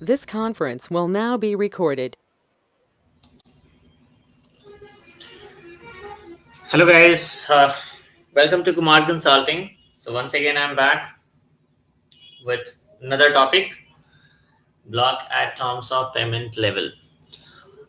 This conference will now be recorded. Hello guys, welcome to Kumar Consulting. So once again I'm back with another topic, block at terms of payment level.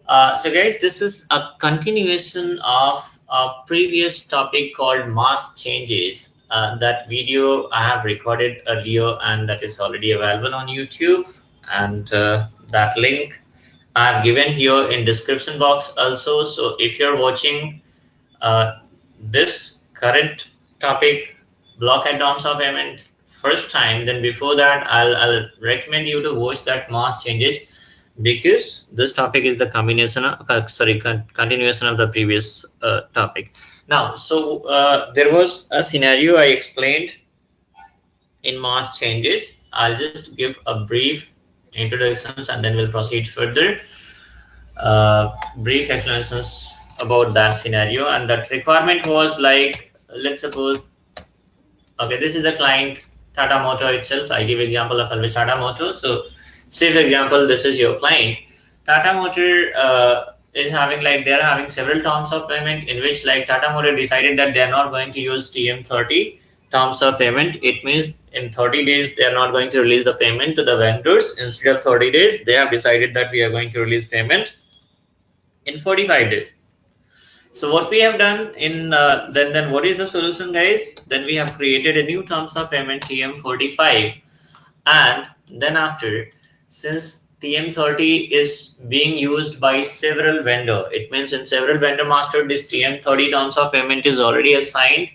So guys, this is a continuation of a previous topic called mask changes. That video I have recorded earlier and that is already available on YouTube, and that link I have given here in description box also. So if you're watching this current topic, block and terms of payment, first time, then before that I'll recommend you to watch that mass changes, because this topic is the combination of, continuation of the previous topic. Now, so there was a scenario I explained in mass changes. I'll just give a brief introductions and then we'll proceed further. Brief explanations about that scenario, and that requirement was like, let's suppose, okay, this is the client Tata Motor itself. I give example of always Tata Motor. So say for example this is your client Tata Motor, is having, like, they're having several terms of payment in which, like, Tata Motor decided that they're not going to use TM30 terms of payment. It means in 30 days they are not going to release the payment to the vendors. Instead of 30 days they have decided that we are going to release payment in 45 days. So what we have done in then what is the solution, guys? Then we have created a new terms of payment TM45, and then after, since TM30 is being used by several vendor, it means in several vendor master this TM30 terms of payment is already assigned.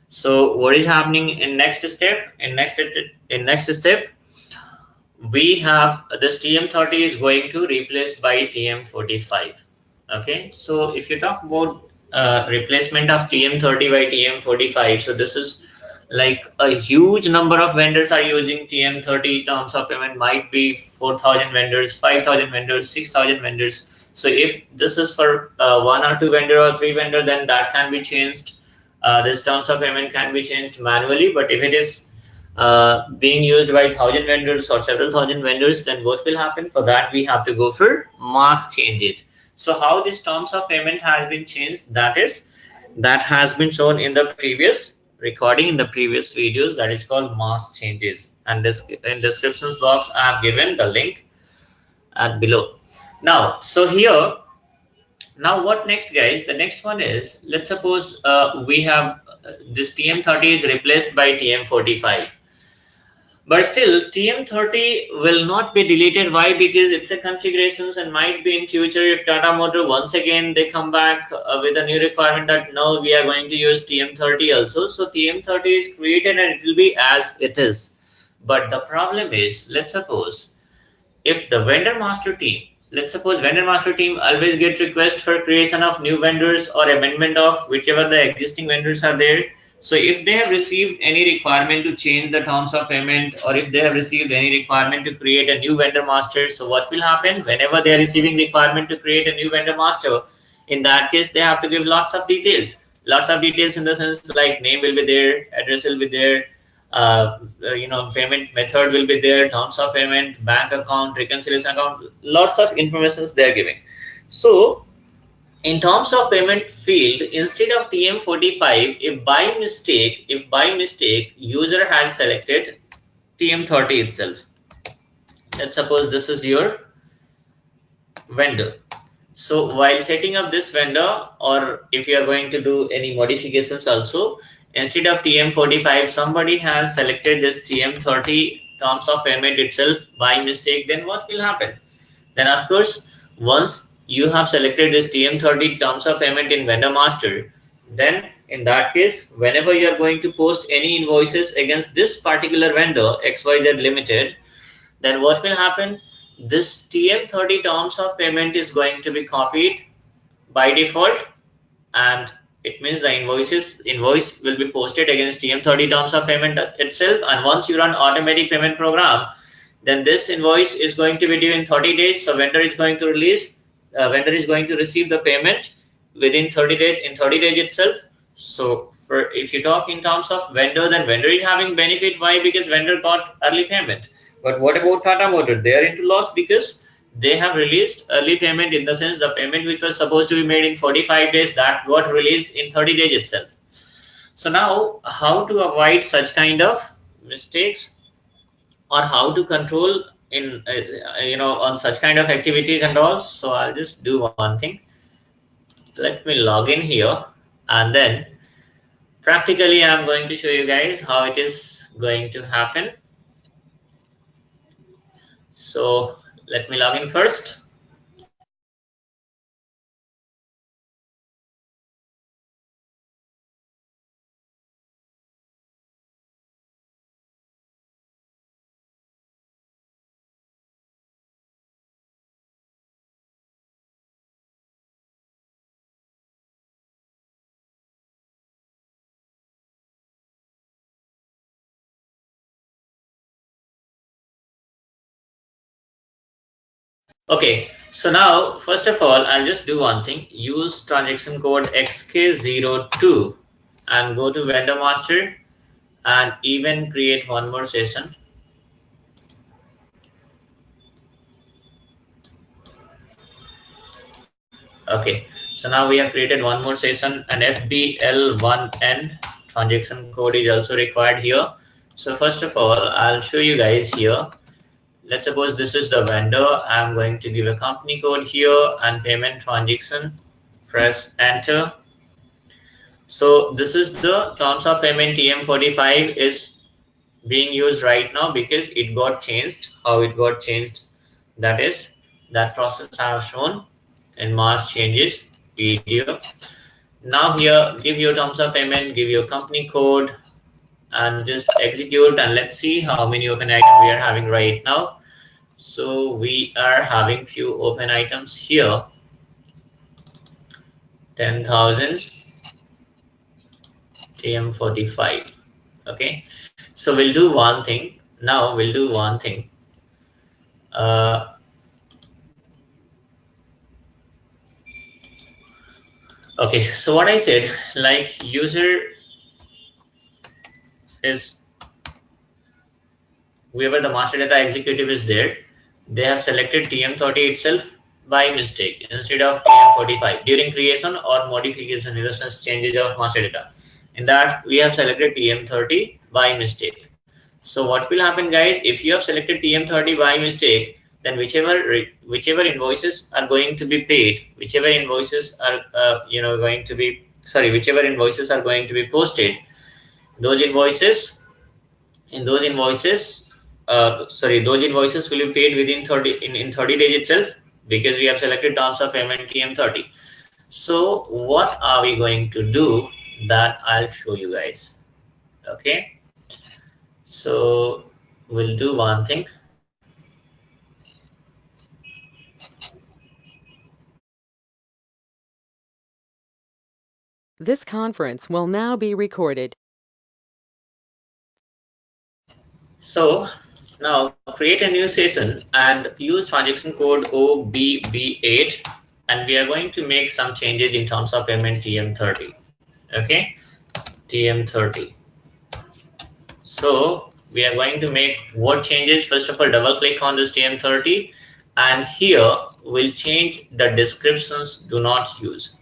So what is happening in next step? In next step, we have this TM30 is going to replace by TM45. Okay, so if you talk about replacement of TM30 by TM45, so this is like a huge number of vendors are using TM30 terms of payment. Might be 4,000 vendors, 5,000 vendors, 6,000 vendors. So if this is for one or two vendor or three vendor, then that can be changed. This terms of payment can be changed manually. But if it is being used by 1,000 vendors or several thousand vendors, then what will happen? For that we have to go for mask changes. So how this terms of payment has been changed, that has been shown in the previous recording, in the previous videos, that is called mask changes, and this in descriptions box I have given the link at below. Now, so here, now what next, guys? The next one is, let's suppose we have this TM30 is replaced by TM45. But still, TM30 will not be deleted. Why? Because it's a configurations, and might be in future if Tata Motor once again they come back with a new requirement that no, we are going to use TM30 also. So TM30 is created and it will be as it is. But the problem is, let's suppose if the vendor master team, let's suppose vendor master team always get request for creation of new vendors or amendment of whichever the existing vendors are there. So if they have received any requirement to change the terms of payment, or if they have received any requirement to create a new vendor master, so what will happen? Whenever they are receiving requirement to create a new vendor master, in that case they have to give lots of details in the sense like name will be there, address will be there, payment method will be there, terms of payment, bank account, reconciliation account, lots of informations they are giving. So in terms of payment field, instead of TM45, if by mistake user has selected TM30 itself, let's suppose this is your vendor. So while setting up this vendor, or if you are going to do any modifications also, instead of TM45, somebody has selected this TM30 terms of payment itself by mistake, then what will happen? Then of course, once you have selected this TM30 terms of payment in vendor master, then in that case, whenever you are going to post any invoices against this particular vendor XYZ Limited, then what will happen? This TM30 terms of payment is going to be copied by default, and it means the invoice will be posted against TM30 terms of payment itself. And once you run automatic payment program, then this invoice is going to be due in 30 days. So vendor is going to receive the payment within 30 days, in 30 days itself. So For if you talk in terms of vendor, then vendor is having benefit. Why? Because vendor got early payment. But what about Tata Motor? They are into loss because they have released early payment, in the sense the payment which was supposed to be made in 45 days, that got released in 30 days itself. So now, how to avoid such kind of mistakes, or how to control in on such kind of activities and all? So I'll just do one thing. Let me log in here, and then practically I'm going to show you guys how it is going to happen. So let me log in first. Okay, so now first of all, I'll just do one thing. Use transaction code XK02 and go to vendor master, and even create one more session. Okay, so now we have created one more session, and FBL1N transaction code is also required here. So first of all, I'll show you guys here. Let's suppose this is the vendor. I'm going to give a company code here and payment transaction. Press enter. So this is the terms of payment. TM45 is being used right now because it got changed. How it got changed? That is, that process I have shown in March changes video. Now here, give your terms of payment, give your company code, and just execute. And let's see how many open items we are having right now. So we are having few open items here. 10,000 TM45. Okay, so we'll do one thing. Now we'll do one thing. Okay, so what I said, like user is whoever the master data executive is there, they have selected TM30 itself by mistake instead of TM45 during creation or modification, in the sense changes of master data. In that, we have selected TM30 by mistake. So what will happen, guys? If you have selected TM30 by mistake, then whichever invoices are going to be paid, whichever invoices are whichever invoices are going to be posted, those invoices those invoices will be paid within 30 days itself, because we have selected terms of payment TM30. So what are we going to do? That I'll show you guys. Okay, so we'll do one thing. This conference will now be recorded. So now create a new session and use transaction code OBB8, and we are going to make some changes in terms of payment TM30. Okay, TM30. So we are going to make what changes? First of all, double click on this TM30, and here we'll change the descriptions do not use.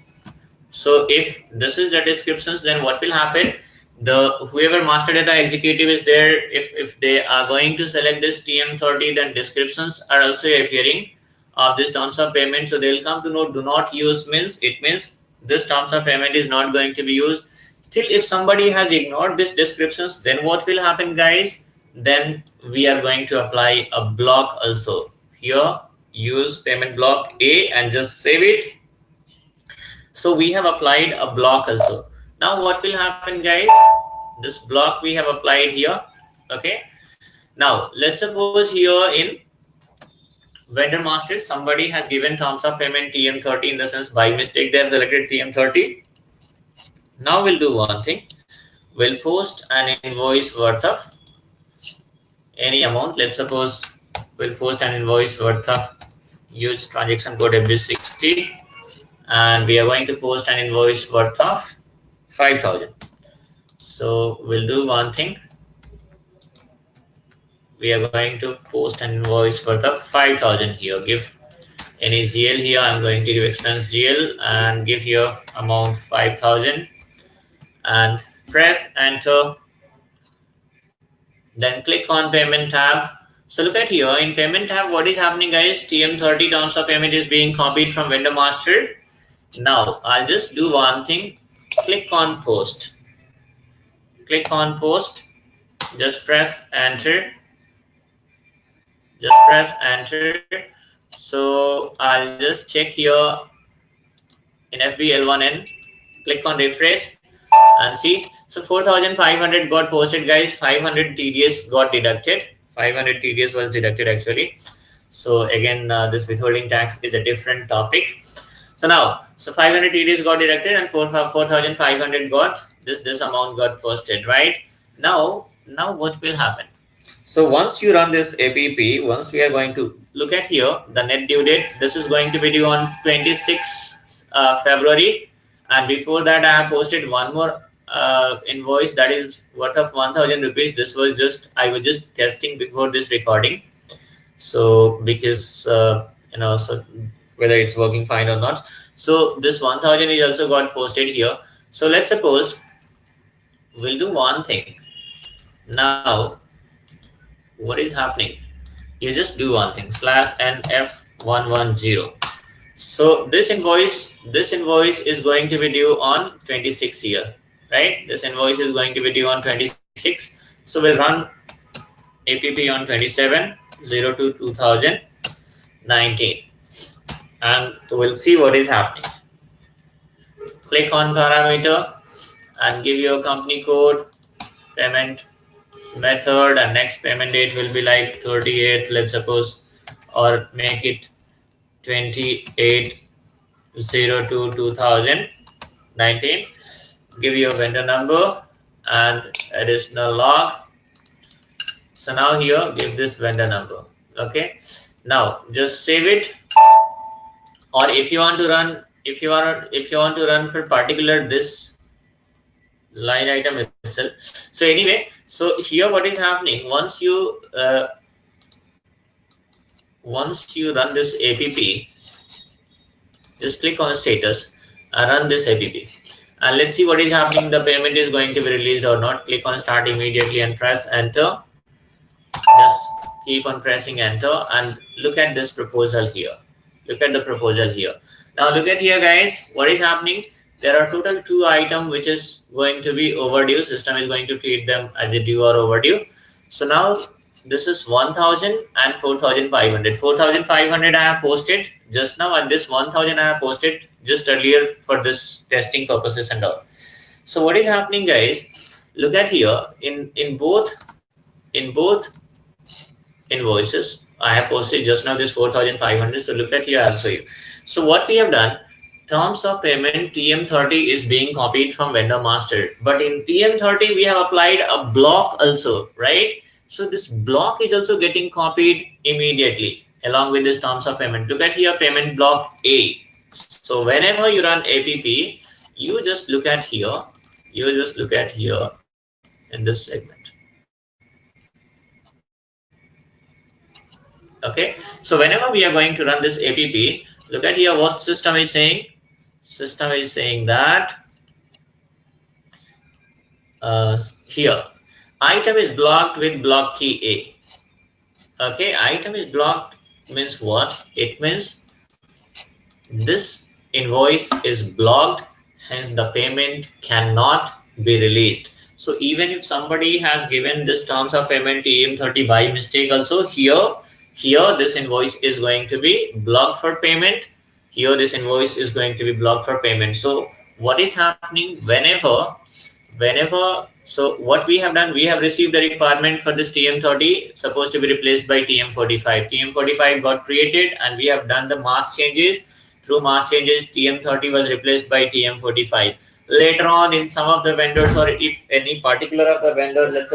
So if this is the descriptions, then what will happen? The whoever master data executive is there, if they are going to select this TM30, then descriptions are also appearing of this terms of payment. So they'll come to know do not use means it means this terms of payment is not going to be used. Still, if somebody has ignored these descriptions, then what will happen, guys? Then we are going to apply a block also. Here, use payment block A and just save it. So we have applied a block also. Now what will happen, guys? This block we have applied here. Okay. Now let's suppose here in vendor master, somebody has given terms of payment TM30, in the sense by mistake they have selected TM30. Now we'll do one thing. We'll post an invoice worth of any amount. Let's suppose we'll post an invoice worth of, use transaction code FB60, and we are going to post an invoice worth of 5,000. So we'll do one thing. We are going to post an invoice for the 5,000 here. Give any GL here. I'm going to give expense GL and give here amount 5,000 and press enter. Then click on payment tab. So look at here in payment tab, what is happening, guys? TM30 terms of payment is being copied from vendor master. Now I'll just do one thing. Click on post. Click on post. Just press enter. Just press enter. So I'll just check here in FBL1N. Click on refresh and see. So 4,500 got posted, guys. 500 TDS got deducted. 500 TDS was deducted actually. So again, this withholding tax is a different topic. So now, so 500 TDS got deducted and 4,500 got this amount got posted, right? Now what will happen? So once you run this APP, once we are going to look at here, the net due date, this is going to be due on 26 February. And before that, I have posted one more invoice that is worth of 1,000 rupees. This was just, I was just testing before this recording. So because, so whether it's working fine or not. So this 1,000 is also got posted here. So let's suppose we'll do one thing. Now, what is happening? You just do one thing, /NF110. So this invoice is going to be due on 26 here, right? This invoice is going to be due on 26. So we'll run APP on 27/02/2019 and we'll see what is happening. Click on parameter and give your company code, payment method, and next payment date will be like 38, let's suppose, or make it 28/02/2019. Give your vendor number and additional log. So now here give this vendor number. Okay, now just save it, or if you want to run, if you want to run for particular this line item itself. So anyway, so here what is happening, once you run this APP, just click on status and run this APP and let's see what is happening. The payment is going to be released or not. Click on start immediately and press enter. Just keep on pressing enter and look at this proposal here. Look at the proposal here. Now look at here, guys, what is happening. There are total 2 items which is going to be overdue. System is going to treat them as a due or overdue. So now this is 1,000 and 4,500. 4,500 I have posted just now, and this 1,000 I have posted just earlier for this testing purposes and all. So what is happening, guys? Look at here in both invoices I have posted just now this 4,500. So look at here, I'll show you. So what we have done, terms of payment TM30 is being copied from vendor master, but in TM30 we have applied a block also, right? So this block is also getting copied immediately along with this terms of payment. Look at here, payment block A. So whenever you run APP, you just look at here, in this segment. Okay, so whenever we are going to run this APP, look at here what system is saying. System is saying that here item is blocked with block key A. Okay, item is blocked means what? It means this invoice is blocked, hence the payment cannot be released. So even if somebody has given this terms of payment TM30 by mistake also, here this invoice is going to be blocked for payment. Here this invoice is going to be blocked for payment. So what is happening whenever so what we have done, we have received a requirement for this TM30 supposed to be replaced by TM45. TM45 got created and we have done the mask changes. Through mask changes, TM30 was replaced by TM45. Later on in some of the vendors, or if any particular of the vendor, let's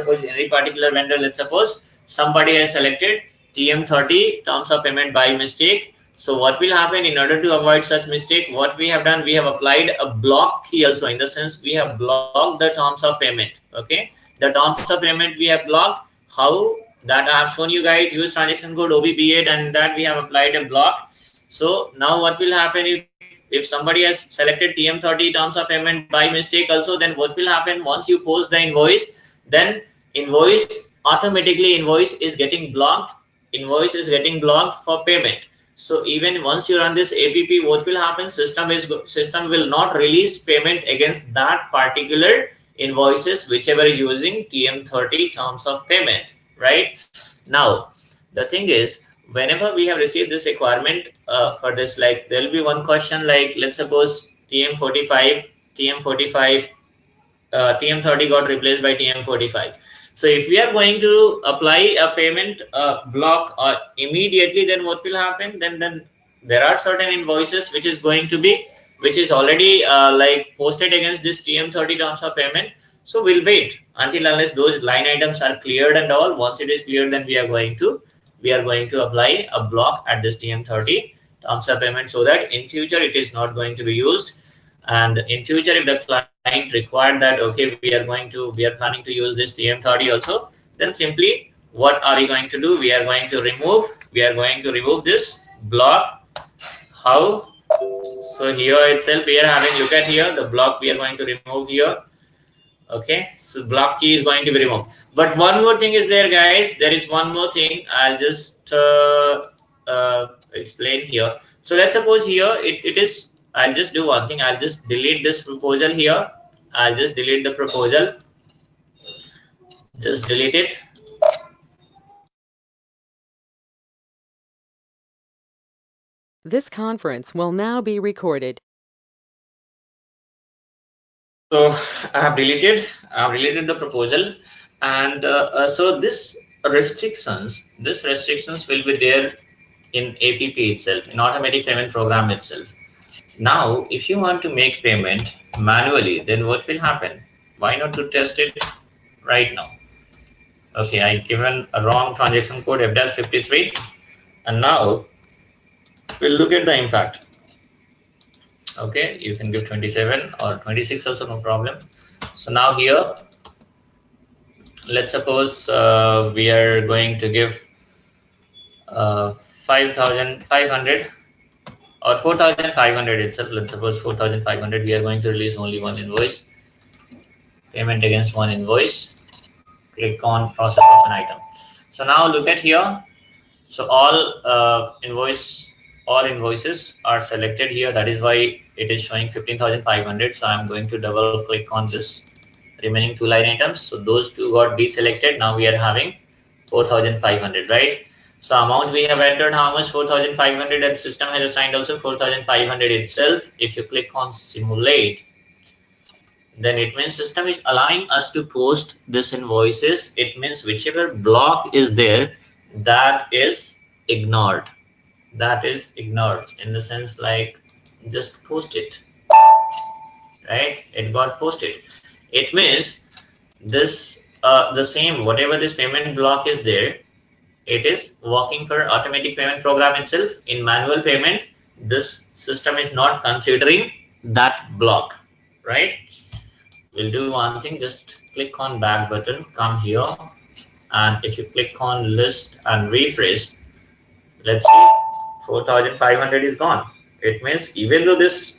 suppose somebody has selected TM30 terms of payment by mistake. So what will happen in order to avoid such mistake? What we have done, we have applied a block key also, in the sense we have blocked the terms of payment. Okay, the terms of payment we have blocked. How? That I have shown you guys. Use transaction code OBP8, and that we have applied a block. So now what will happen if somebody has selected TM30 terms of payment by mistake also, then what will happen once you post the invoice, then invoice automatically invoice is getting blocked. Invoice is getting blocked for payment. So even once you run this APP, what will happen? System will not release payment against that particular invoices whichever is using TM30 terms of payment, right? Now the thing is, whenever we have received this requirement for this, like there will be one question, like let's suppose TM45 TM30 got replaced by TM45. So if we are going to apply a payment block immediately, then what will happen? Then there are certain invoices which is already like posted against this TM30 terms of payment. So we'll wait until unless those line items are cleared and all. Once it is cleared, then we are going to apply a block at this TM30 terms of payment, so that in future it is not going to be used. And in future, if the client required that, okay, we are planning to use this TM30 also, then simply what are we going to do? We are going to remove this block. How? So here itself we are having, look at here, the block we are going to remove here. Okay, so block key is going to be removed. But one more thing is there, guys. There is one more thing. I'll just explain here. So let's suppose here it is. I'll just do one thing. I'll just delete this proposal here. I'll just delete the proposal. Just delete it. This conference will now be recorded. So I have deleted the proposal, and so this restrictions will be there in APP itself, in automatic payment program itself. Now, if you want to make payment manually, then what will happen? Why not to test it right now? Okay, I given a wrong transaction code F-53, and now we'll look at the impact. Okay, you can give 27 or 26 also, no problem. So now here, let's suppose we are going to give 5,500 or 4,500 itself. Let's suppose 4,500. We are going to release only one invoice. Payment against one invoice. Click on process of an item. So now look at here. So all invoices are selected here. That is why it is showing 15,500. So I'm going to double click on this remaining two line items. So those two got deselected. Now we are having 4,500, right? So amount we have entered, how much? 4,500, and system has assigned also 4,500 itself. If you click on simulate, then it means system is allowing us to post this invoices. It means whichever block is there, that is ignored. That is ignored in the sense like just post it, right? It got posted. It means this the same, whatever this payment block is there, it is working for automatic payment program itself. In manual payment, this system is not considering that block, right? We'll do one thing, just click on back button, come here, and if you click on list and refresh, let's see, 4,500 is gone. It means even though this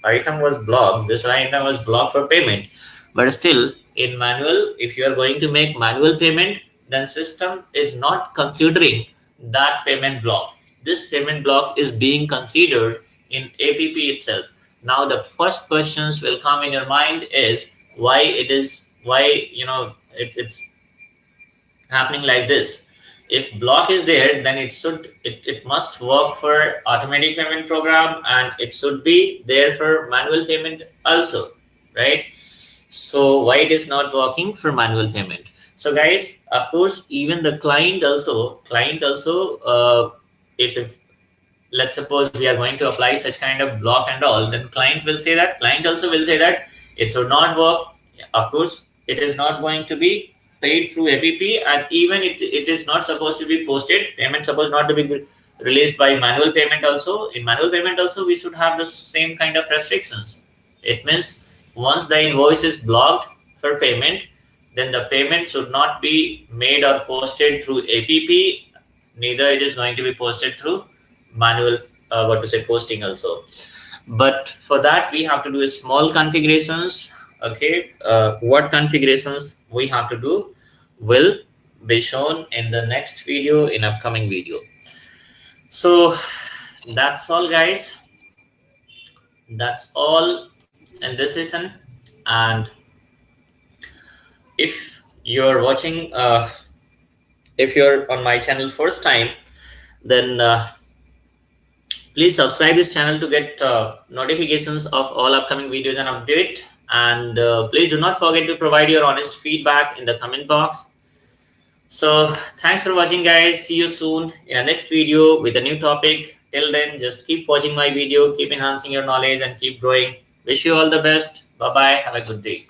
item was blocked for payment, but still in manual, if you are going to make manual payment, then system is not considering that payment block. This payment block is being considered in APP itself. Now the first questions will come in your mind is why it's happening like this. If block is there, then it must work for automatic payment program, and it should be there for manual payment also, right? So why it is not working for manual payment? So guys, of course, even the client also if let's suppose we are going to apply such kind of block and all, then client also will say that it should not work. Of course, it is not going to be paid through APP, and even it is not supposed to be posted. Payment supposed not to be released by manual payment also. In manual payment also, we should have the same kind of restrictions. It means once the invoice is blocked for payment, then the payment should not be made or posted through APP, neither it is going to be posted through manual posting also. But for that we have to do small configurations. Okay, what configurations we have to do will be shown in the next video, in upcoming video. So that's all guys, that's all in this session. And if you're watching if you're on my channel first time, then please subscribe this channel to get notifications of all upcoming videos and update. And please do not forget to provide your honest feedback in the comment box. So thanks for watching guys. See you soon in a next video with a new topic. Till then, just keep watching my video, keep enhancing your knowledge and keep growing. Wish you all the best. Bye bye. Have a good day.